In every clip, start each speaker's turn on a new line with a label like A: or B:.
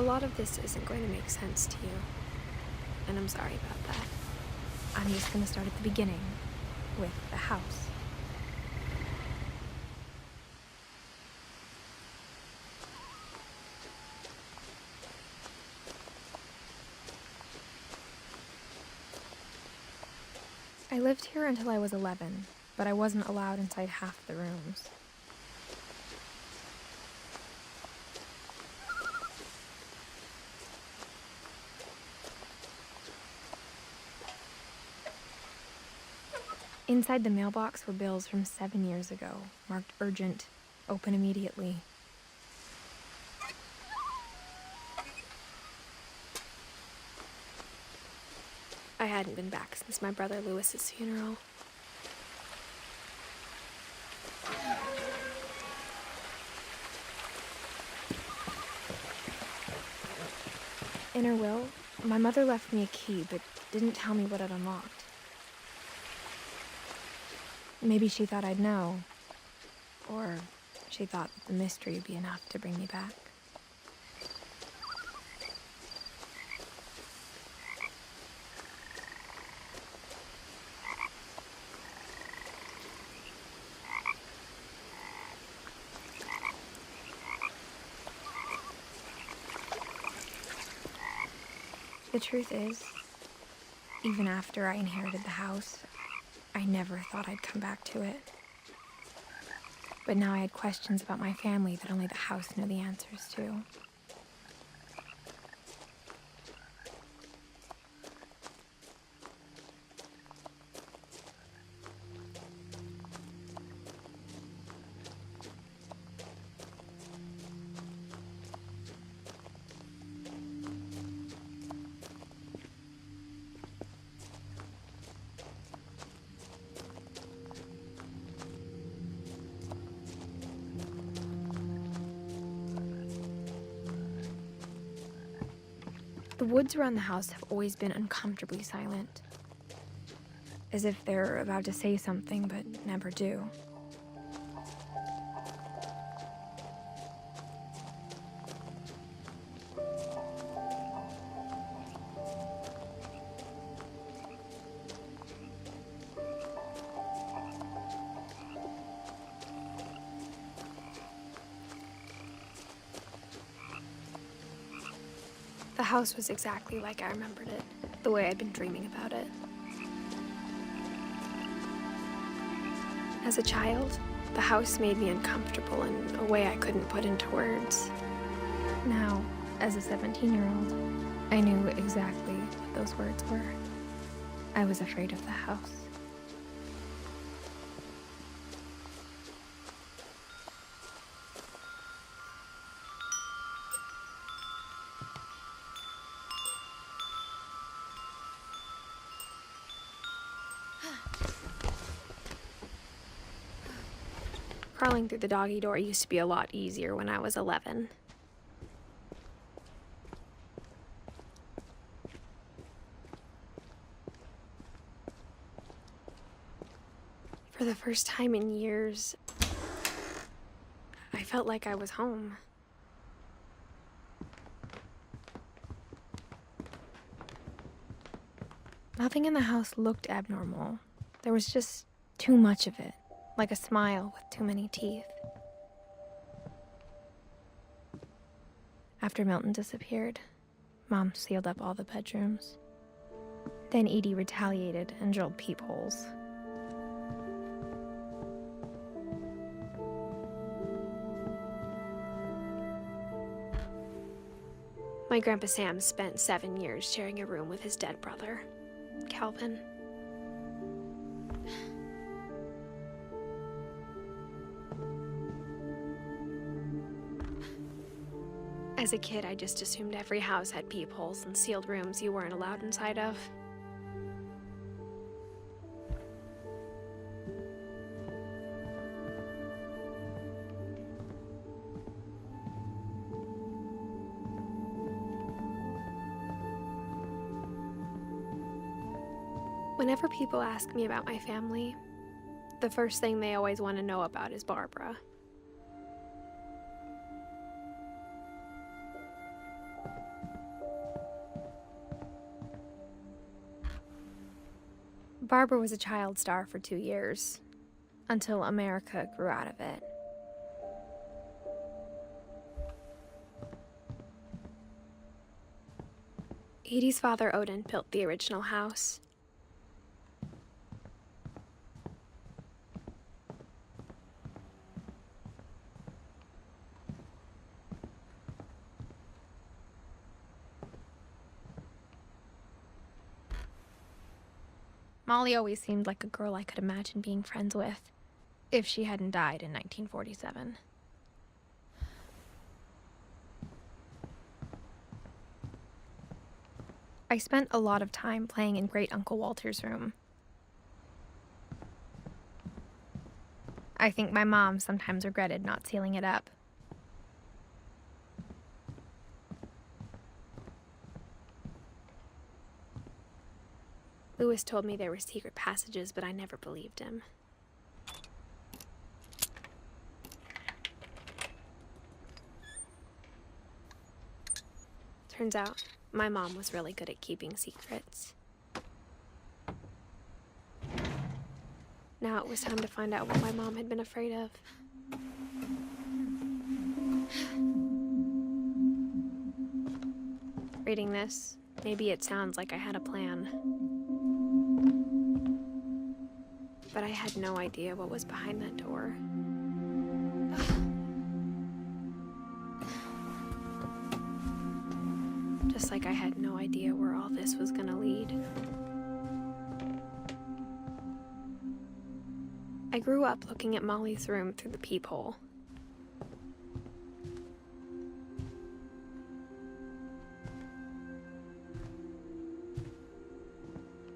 A: A lot of this isn't going to make sense to you, and I'm sorry about that. I'm just going to start at the beginning, with the house. I lived here until I was 11, but I wasn't allowed inside half the rooms. Inside the mailbox were bills from 7 years ago, marked urgent, open immediately. I hadn't been back since my brother Lewis's funeral. In her will, my mother left me a key, but didn't tell me what it unlocked. Maybe she thought I'd know, or she thought that the mystery would be enough to bring me back. The truth is, even after I inherited the house, I never thought I'd come back to it. But now I had questions about my family that only the house knew the answers to. The woods around the house have always been uncomfortably silent, as if they're about to say something but never do. The house was exactly like I remembered it, the way I'd been dreaming about it. As a child, the house made me uncomfortable in a way I couldn't put into words. Now, as a 17-year-old, I knew exactly what those words were. I was afraid of the house. Crawling through the doggy door used to be a lot easier when I was 11. For the first time in years, I felt like I was home. Nothing in the house looked abnormal. There was just too much of it. Like a smile with too many teeth. After Milton disappeared, Mom sealed up all the bedrooms. Then Edie retaliated and drilled peepholes. My Grandpa Sam spent 7 years sharing a room with his dead brother, Calvin. As a kid, I just assumed every house had peepholes and sealed rooms you weren't allowed inside of. Whenever people ask me about my family, the first thing they always want to know about is Barbara. Barbara was a child star for 2 years, until America grew out of it. Edie's father, Odin, built the original house. Molly always seemed like a girl I could imagine being friends with, if she hadn't died in 1947. I spent a lot of time playing in Great Uncle Walter's room. I think my mom sometimes regretted not sealing it up. Lewis told me there were secret passages, but I never believed him. Turns out, my mom was really good at keeping secrets. Now it was time to find out what my mom had been afraid of. Reading this, maybe it sounds like I had a plan. But I had no idea what was behind that door. Just like I had no idea where all this was gonna lead. I grew up looking at Molly's room through the peephole.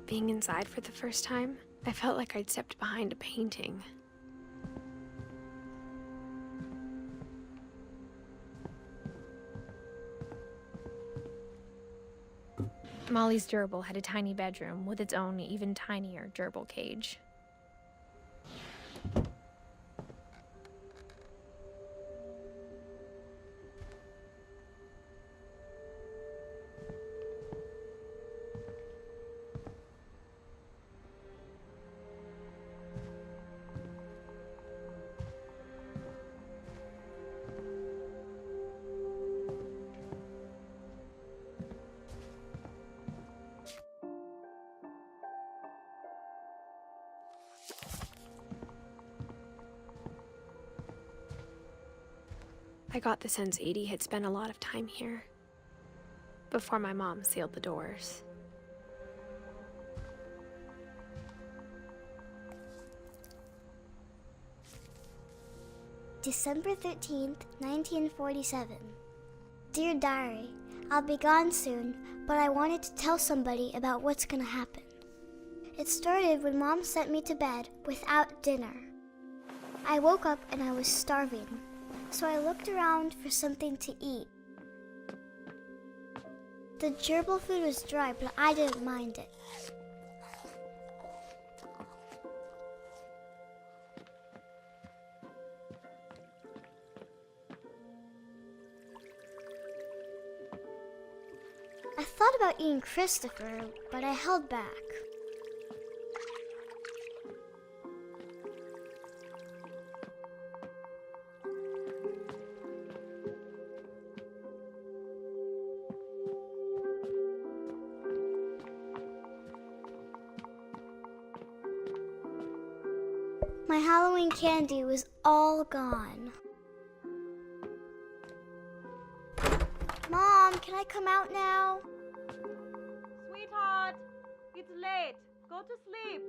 A: Being inside for the first time, I felt like I'd stepped behind a painting. Molly's gerbil had a tiny bedroom with its own even tinier gerbil cage. I got the sense Edie had spent a lot of time here, before my mom sealed the doors.
B: December 13th, 1947. Dear Diary, I'll be gone soon, but I wanted to tell somebody about what's gonna happen. It started when Mom sent me to bed without dinner. I woke up and I was starving, so I looked around for something to eat. The gerbil food was dry, but I didn't mind it. I thought about eating Christopher, but I held back. My Halloween candy was all gone. Mom, can I come out now?
C: Sweetheart, it's late. Go to sleep.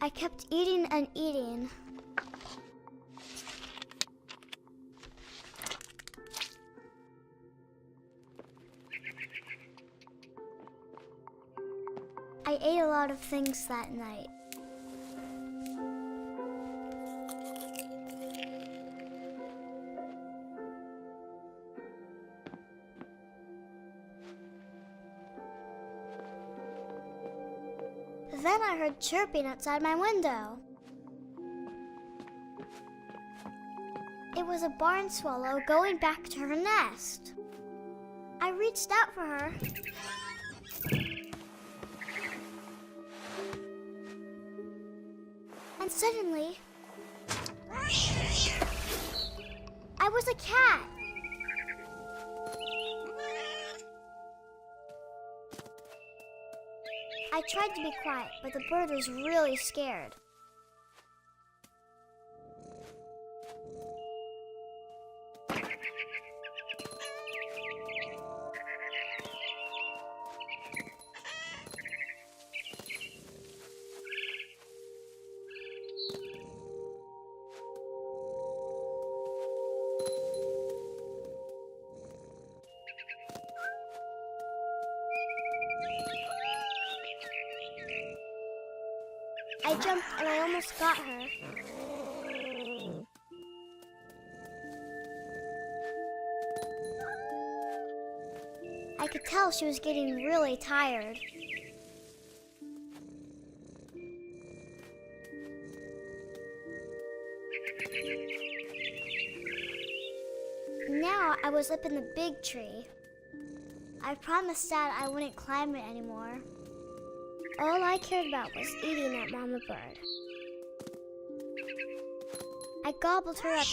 B: I kept eating and eating. I ate a lot of things that night. The Then I heard chirping outside my window. It was a barn swallow going back to her nest. I reached out for her. And suddenly, I was a cat. I tried to be quiet, but the bird was really scared. I jumped and I almost got her. I could tell she was getting really tired. Now I was up in the big tree. I promised Dad I wouldn't climb it anymore. All I cared about was eating that mama bird. I gobbled her up.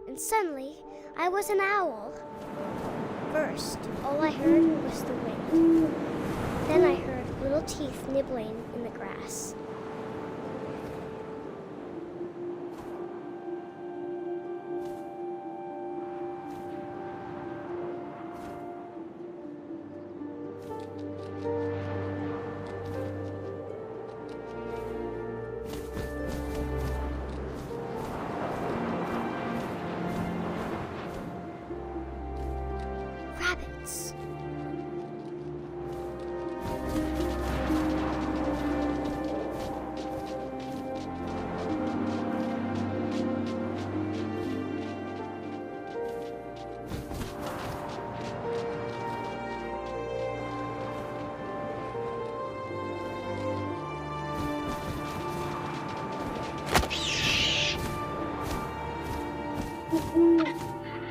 B: And suddenly, I was an owl. First, all I heard was the wind. Then I heard little teeth nibbling in the grass. Rabbits.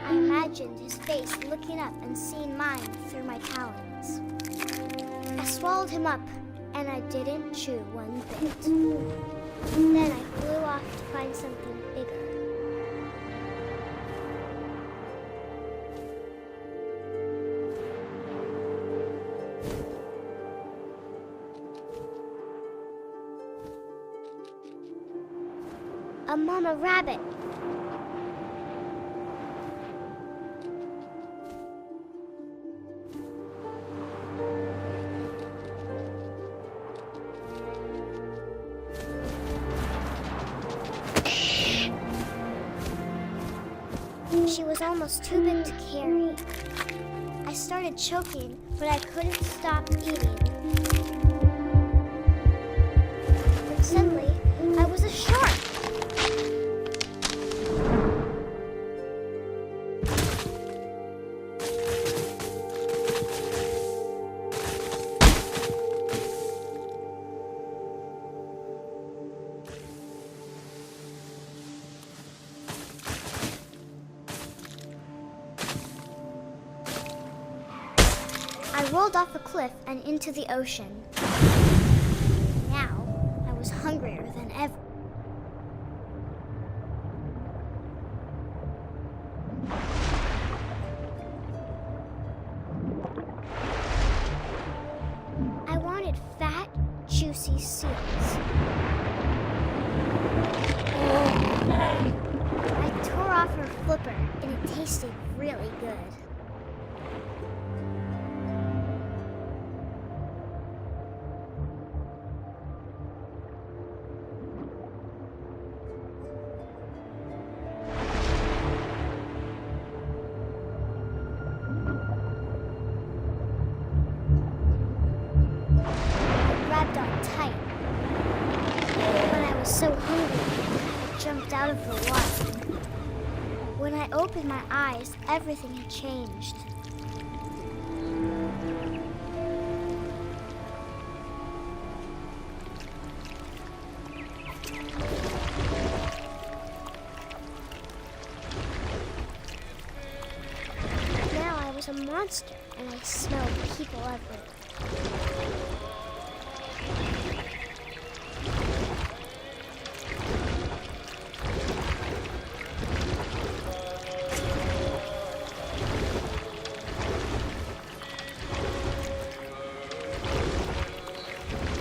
B: I imagined his face looking up and seeing mine through my talons. I swallowed him up, and I didn't chew one bit. Then I flew off to find something bigger. A mama rabbit. She was almost too big to carry. I started choking, but I couldn't stop eating. And suddenly, I was a shark. I rolled off a cliff and into the ocean. Now, I was hungrier than ever. I wanted fat, juicy seals. I tore off her flipper, and it tasted really good. So hungry, I jumped out of the water. When I opened my eyes, everything had changed. was a monster, and I smelled people everywhere.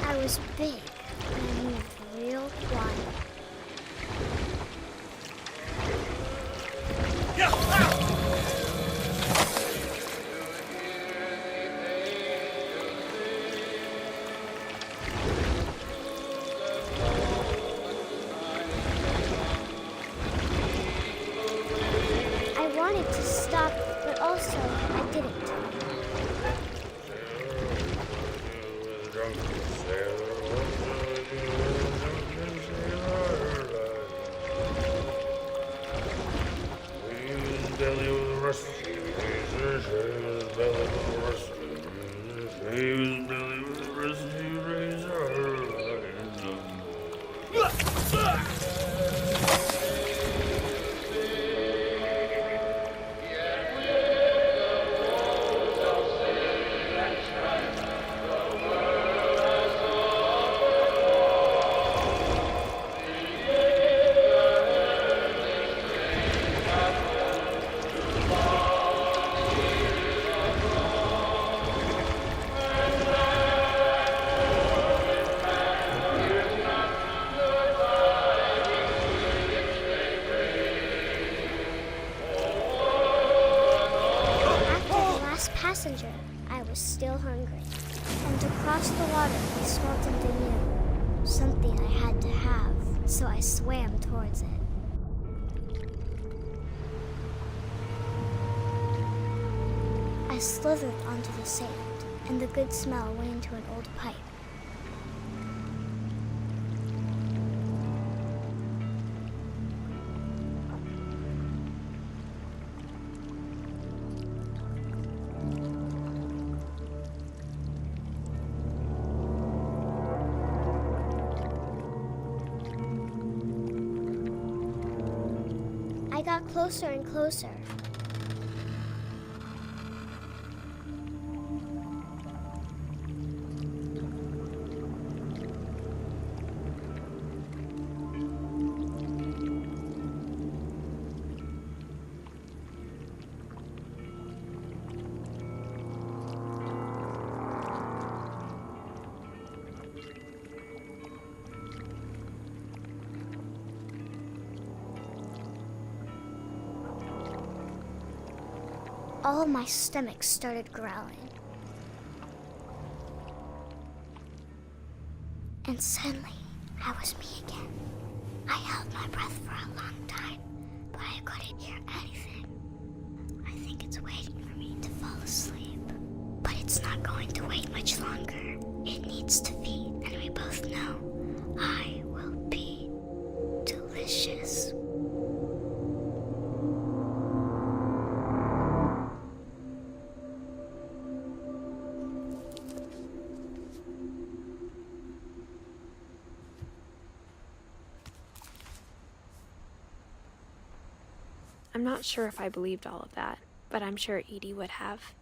B: I was big, and I moved real quiet. I wanted to stop, but also I didn't. Passenger, I was still hungry. And to cross the water, I smelled something new. Something I had to have, so I swam towards it. I slithered onto the sand, and the good smell went into an old pipe. I got closer and closer. All my stomach started growling. And suddenly, I was me again. I held my breath for a long time, but I couldn't hear anything. I think it's waiting for me to fall asleep. But it's not going to wait much longer. It needs to feed, and we both know I will be delicious.
A: I'm not sure if I believed all of that, but I'm sure Edie would have.